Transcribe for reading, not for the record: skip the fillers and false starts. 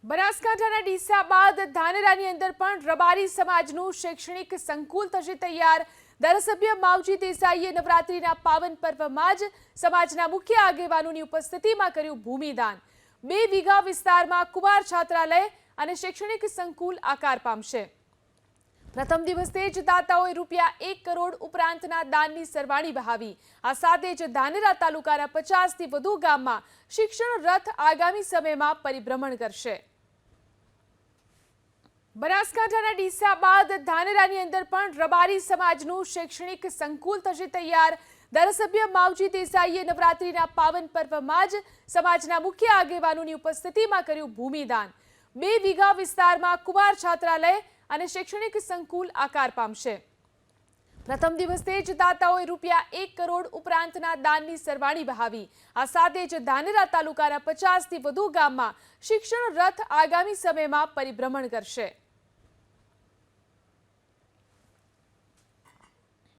બનાસકાંઠાના ડીસા બાદ ધાનેરાની અંદર પણ રબારી સમાજનું શૈક્ષણિક સંકુલ થશે તૈયાર। ધારાસભ્ય માવજી દેસાઈએ નવરાત્રીના પાવન પર્વમાં જ સમાજના મુખ્ય આગેવાનોની ઉપસ્થિતિમાં કર્યું ભૂમિદાન। 2 વીઘા વિસ્તારમાં કુમાર છાત્રાલય અને શૈક્ષણિક સંકુલ આકાર પામશે। પ્રથમ દિવસે જ દાતાઓએ ₹1 કરોડ ઉપરાંતના દાનની સરવાણી વહાવી। આ સાથે જ ધાનેરા તાલુકાના 50થી વધુ ગામમાં શિક્ષણ રથ આગામી સમયમાં પરિભ્રમણ કરશે। બનાસકાંઠાના ડીસા બાદ ધાનેરાની અંદર પણ રબારી સમાજનું શૈક્ષણિક સંકુલ થશે તૈયાર। ધારાસભ્ય માવજી દેસાઈએ નવરાત્રીના પાવન પર્વમાં જ સમાજના મુખ્ય આગેવાનોની ઉપસ્થિતિમાં કર્યું ભૂમિદાન। 2 વીઘા વિસ્તારમાં કુમાર છાત્રાલય અને શૈક્ષણિક સંકુલ આકાર પામશે। પ્રથમ દિવસે જ દાતાઓએ ₹1 કરોડ ઉપરાંતના દાનની સરવાણી વહાવી। આ સાથે જ ધાનેરા તાલુકાના 50થી વધુ ગામમાં શિક્ષણ રથ આગામી સમયમાં પરિભ્રમણ કરશે।